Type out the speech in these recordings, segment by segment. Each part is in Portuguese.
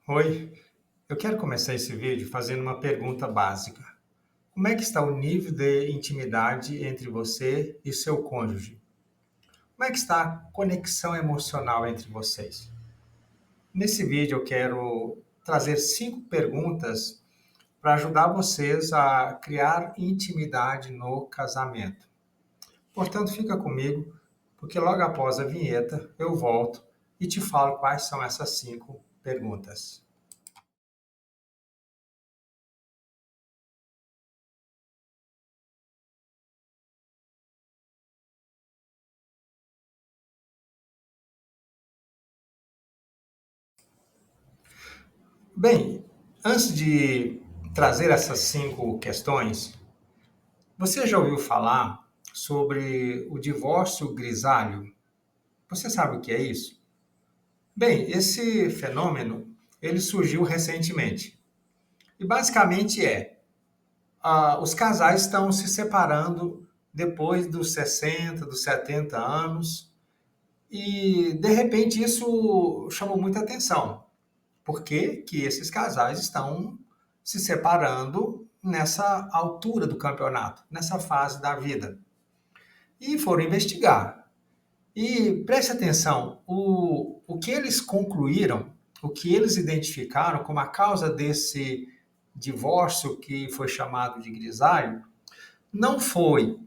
Oi, eu quero começar esse vídeo fazendo uma pergunta básica. Como é que está o nível de intimidade entre você e seu cônjuge? Como é que está a conexão emocional entre vocês? Nesse vídeo eu quero trazer 5 perguntas para ajudar vocês a criar intimidade no casamento. Portanto, fica comigo, porque logo após a vinheta eu volto e te falo quais são essas 5 perguntas. Bem, antes de trazer essas 5 questões, você já ouviu falar sobre o divórcio grisalho? Você sabe o que é isso? Bem, esse fenômeno ele surgiu recentemente e basicamente os casais estão se separando depois dos 60, dos 70 anos e de repente isso chamou muita atenção. Por que que esses casais estão se separando nessa altura do campeonato, nessa fase da vida? E foram investigar. E preste atenção, o que eles concluíram, o que eles identificaram como a causa desse divórcio que foi chamado de grisalho, não foi,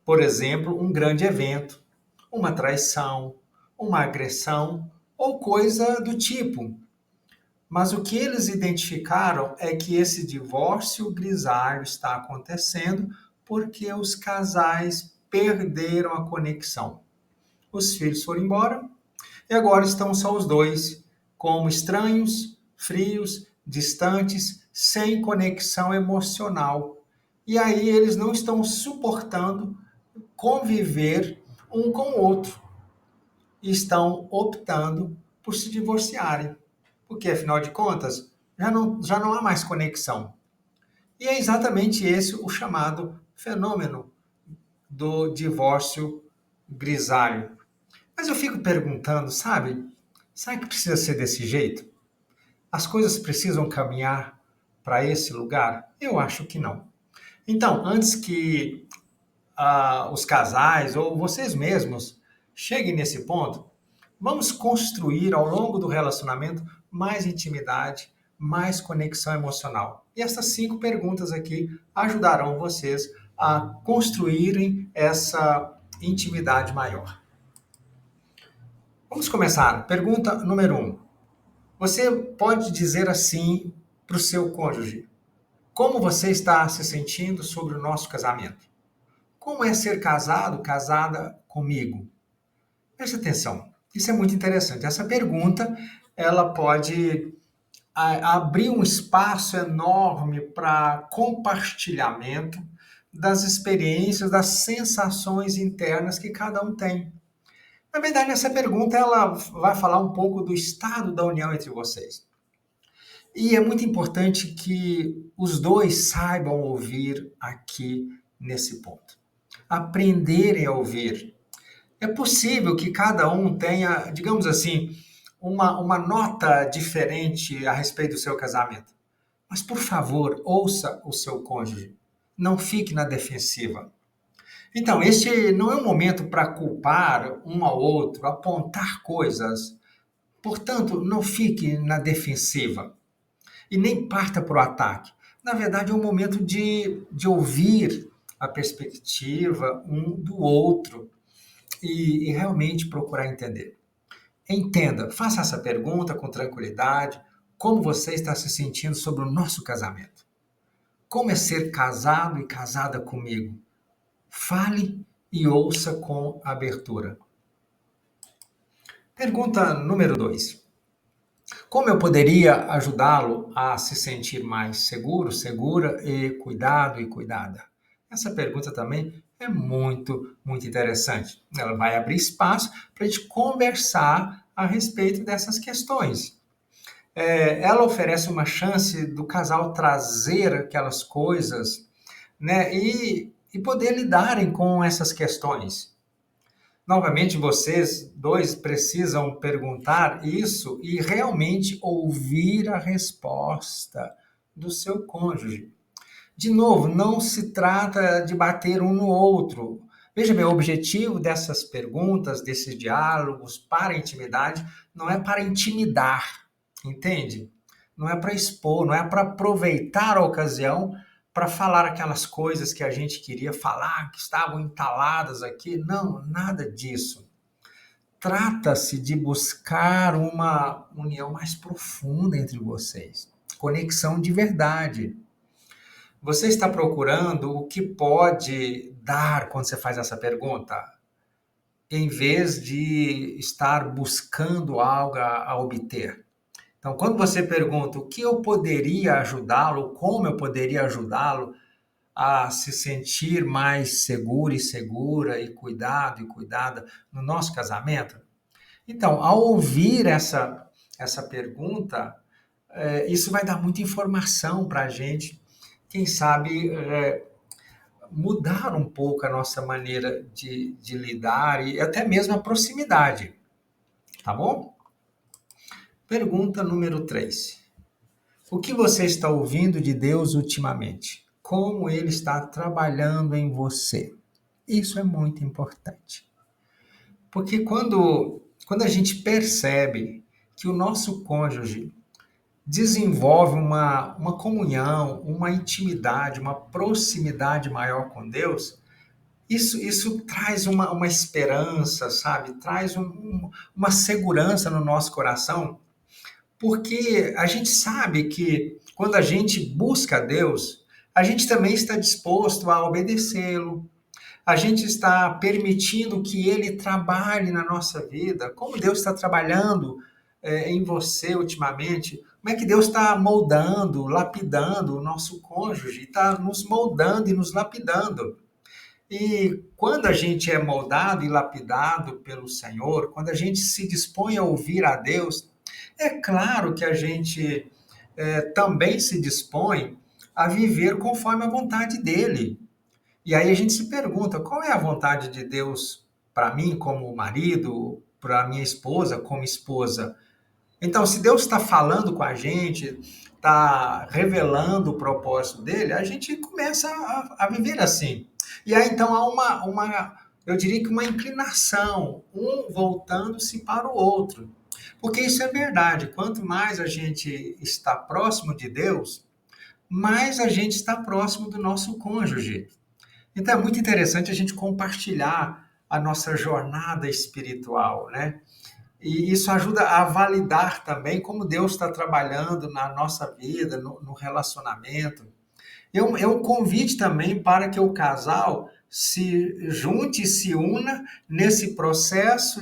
por exemplo, um grande evento, uma traição, uma agressão ou coisa do tipo. Mas o que eles identificaram é que esse divórcio grisalho está acontecendo porque os casais perderam a conexão. Os filhos foram embora e agora estão só os dois, como estranhos, frios, distantes, sem conexão emocional. E aí eles não estão suportando conviver um com o outro e estão optando por se divorciarem. Porque, afinal de contas, já não há mais conexão. E é exatamente esse o chamado fenômeno do divórcio grisalho. Mas eu fico perguntando, sabe? Será que precisa ser desse jeito? As coisas precisam caminhar para esse lugar? Eu acho que não. Então, antes que os casais ou vocês mesmos cheguem nesse ponto, vamos construir ao longo do relacionamento mais intimidade, mais conexão emocional. E essas 5 perguntas aqui ajudarão vocês a construírem essa intimidade maior. Vamos começar. Pergunta número 1. Você pode dizer assim para o seu cônjuge: como você está se sentindo sobre o nosso casamento? Como é ser casado, casada comigo? Preste atenção. Isso é muito interessante. Essa pergunta, ela pode abrir um espaço enorme para compartilhamento das experiências, das sensações internas que cada um tem. Na verdade, essa pergunta ela vai falar um pouco do estado da união entre vocês. E é muito importante que os dois saibam ouvir aqui nesse ponto. Aprenderem a ouvir. É possível que cada um tenha, digamos assim, uma nota diferente a respeito do seu casamento. Mas, por favor, ouça o seu cônjuge. Não fique na defensiva. Então, este não é um momento para culpar um ao outro, apontar coisas. Portanto, não fique na defensiva e nem parta para o ataque. Na verdade, é um momento de ouvir a perspectiva um do outro e realmente procurar entender. Entenda, faça essa pergunta com tranquilidade. Como você está se sentindo sobre o nosso casamento? Como é ser casado e casada comigo? Fale e ouça com abertura. Pergunta número 2. Como eu poderia ajudá-lo a se sentir mais seguro, segura e cuidado e cuidada? Essa pergunta também é muito, muito interessante. Ela vai abrir espaço para a gente conversar a respeito dessas questões. Ela oferece uma chance do casal trazer aquelas coisas, né, e poder lidarem com essas questões. Novamente, vocês dois precisam perguntar isso e realmente ouvir a resposta do seu cônjuge. De novo, não se trata de bater um no outro. Veja bem, o objetivo dessas perguntas, desses diálogos para a intimidade, não é para intimidar, entende? Não é para expor, não é para aproveitar a ocasião para falar aquelas coisas que a gente queria falar, que estavam entaladas aqui. Não, nada disso. Trata-se de buscar uma união mais profunda entre vocês, conexão de verdade. Você está procurando o que pode dar quando você faz essa pergunta, em vez de estar buscando algo a obter. Então, quando você pergunta o que eu poderia ajudá-lo, como eu poderia ajudá-lo a se sentir mais seguro e segura e cuidado e cuidada no nosso casamento, então, ao ouvir essa pergunta, isso vai dar muita informação para a gente, quem sabe mudar um pouco a nossa maneira de lidar e até mesmo a proximidade, tá bom? Pergunta número 3. O que você está ouvindo de Deus ultimamente? Como ele está trabalhando em você? Isso é muito importante. Porque quando a gente percebe que o nosso cônjuge desenvolve uma comunhão, uma intimidade, uma proximidade maior com Deus, isso traz uma esperança, sabe? Traz uma segurança no nosso coração, porque a gente sabe que quando a gente busca Deus, a gente também está disposto a obedecê-lo, a gente está permitindo que Ele trabalhe na nossa vida, como Deus está trabalhando em você ultimamente, como é que Deus está moldando, lapidando o nosso cônjuge, está nos moldando e nos lapidando. E quando a gente é moldado e lapidado pelo Senhor, quando a gente se dispõe a ouvir a Deus, é claro que a gente também se dispõe a viver conforme a vontade dele. E aí a gente se pergunta, qual é a vontade de Deus para mim como marido, para minha esposa como esposa? Então, se Deus está falando com a gente, está revelando o propósito dele, a gente começa a viver assim. E aí, então, há eu diria que uma inclinação, um voltando-se para o outro. Porque isso é verdade. Quanto mais a gente está próximo de Deus, mais a gente está próximo do nosso cônjuge. Então, é muito interessante a gente compartilhar a nossa jornada espiritual, né? E isso ajuda a validar também como Deus está trabalhando na nossa vida, no relacionamento. É um convite também para que o casal se junte e se una nesse processo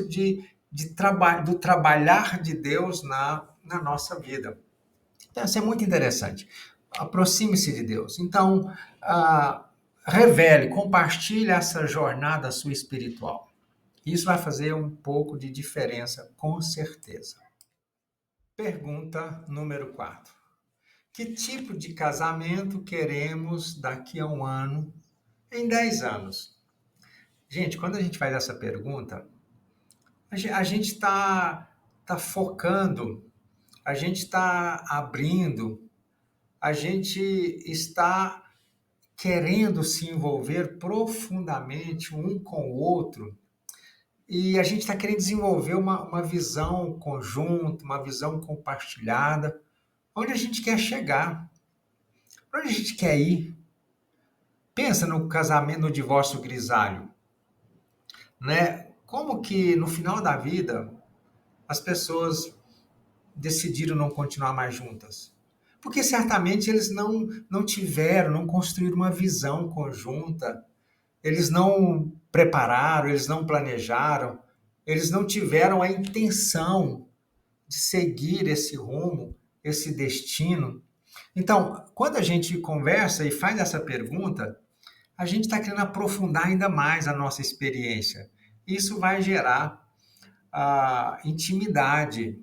do trabalhar de Deus na nossa vida. Então, isso é muito interessante. Aproxime-se de Deus. Então, revele, compartilhe essa jornada sua espiritual. Isso vai fazer um pouco de diferença, com certeza. Pergunta número 4. Que tipo de casamento queremos daqui a um ano, em 10 anos? Gente, quando a gente faz essa pergunta, a gente tá focando, a gente está abrindo, a gente está querendo se envolver profundamente um com o outro. E a gente está querendo desenvolver uma visão conjunta, uma visão compartilhada, onde a gente quer chegar, para onde a gente quer ir. Pensa no casamento, no divórcio grisalho, né? Como que no final da vida as pessoas decidiram não continuar mais juntas? Porque certamente eles não tiveram, não construíram uma visão conjunta, eles não prepararam, eles não planejaram, eles não tiveram a intenção de seguir esse rumo, esse destino. Então, quando a gente conversa e faz essa pergunta, a gente está querendo aprofundar ainda mais a nossa experiência. Isso vai gerar a intimidade.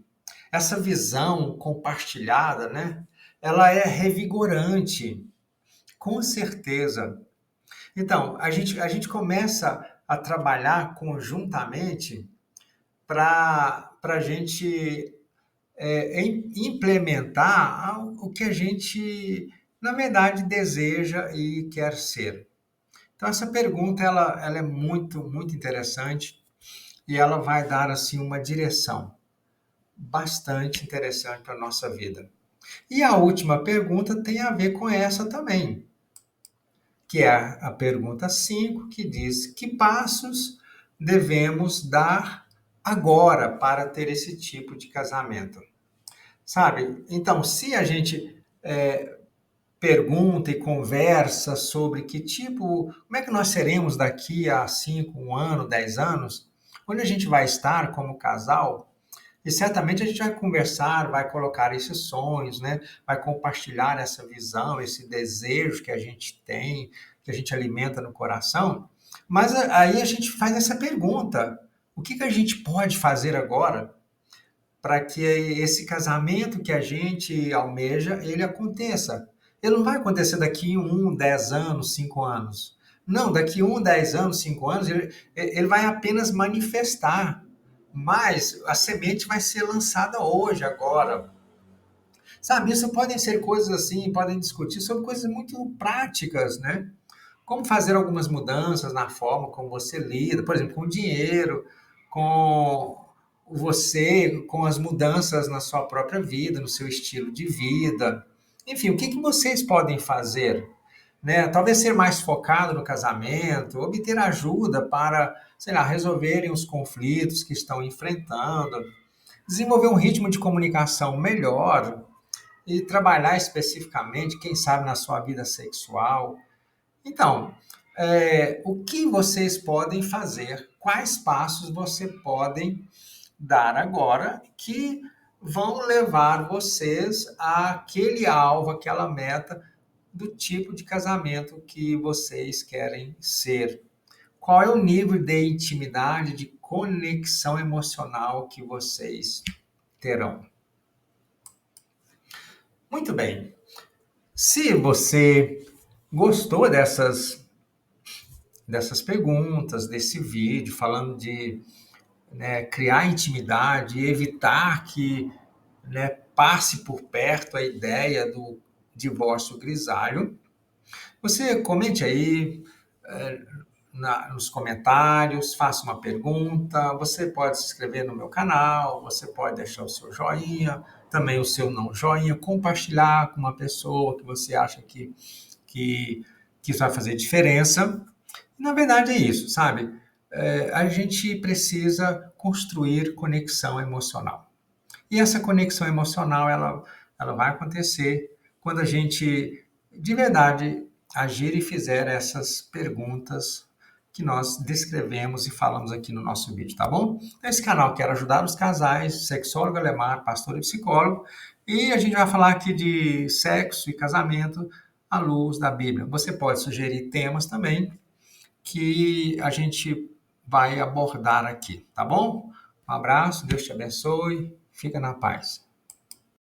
Essa visão compartilhada, né? Ela é revigorante, com certeza. Então, a gente começa a trabalhar conjuntamente para a gente implementar o que a gente, na verdade, deseja e quer ser. Então, essa pergunta ela é muito, muito interessante e ela vai dar assim uma direção bastante interessante para a nossa vida. E a última pergunta tem a ver com essa também, que é a pergunta 5, que diz: que passos devemos dar agora para ter esse tipo de casamento? Sabe? Então, se a gente pergunta e conversa sobre que tipo, como é que nós seremos daqui a 5, 1 ano, 10 anos, onde a gente vai estar como casal, e certamente a gente vai conversar, vai colocar esses sonhos, né? Vai compartilhar essa visão, esse desejo que a gente tem, que a gente alimenta no coração. Mas aí a gente faz essa pergunta: o que a gente pode fazer agora para que esse casamento que a gente almeja, ele aconteça? Ele não vai acontecer daqui 10 anos, 5 anos. Não, daqui 10 anos, 5 anos, ele vai apenas manifestar, mas a semente vai ser lançada hoje, agora. Sabe, isso podem ser coisas assim, podem discutir sobre coisas muito práticas, né? Como fazer algumas mudanças na forma como você lida, por exemplo, com o dinheiro, com você, com as mudanças na sua própria vida, no seu estilo de vida. Enfim, o que que vocês podem fazer, né? Talvez ser mais focado no casamento, obter ajuda para, sei lá, resolverem os conflitos que estão enfrentando, desenvolver um ritmo de comunicação melhor e trabalhar especificamente, quem sabe, na sua vida sexual. Então, o que vocês podem fazer? Quais passos você podem dar agora que vão levar vocês àquele alvo, àquela meta do tipo de casamento que vocês querem ser? Qual é o nível de intimidade, de conexão emocional que vocês terão? Muito bem. Se você gostou dessas perguntas, desse vídeo, falando de, né, criar intimidade e evitar que, né, passe por perto a ideia do divórcio grisalho, você comente aí nos comentários, faça uma pergunta, você pode se inscrever no meu canal, você pode deixar o seu joinha, também o seu não joinha, compartilhar com uma pessoa que você acha que, que isso vai fazer diferença. Na verdade é isso, sabe? A gente precisa construir conexão emocional. E essa conexão emocional, ela vai acontecer quando a gente, de verdade, agir e fizer essas perguntas que nós descrevemos e falamos aqui no nosso vídeo, tá bom? Esse canal quer ajudar os casais, sexólogo Alemar, pastor e psicólogo, e a gente vai falar aqui de sexo e casamento à luz da Bíblia. Você pode sugerir temas também que a gente vai abordar aqui, tá bom? Um abraço, Deus te abençoe, fica na paz.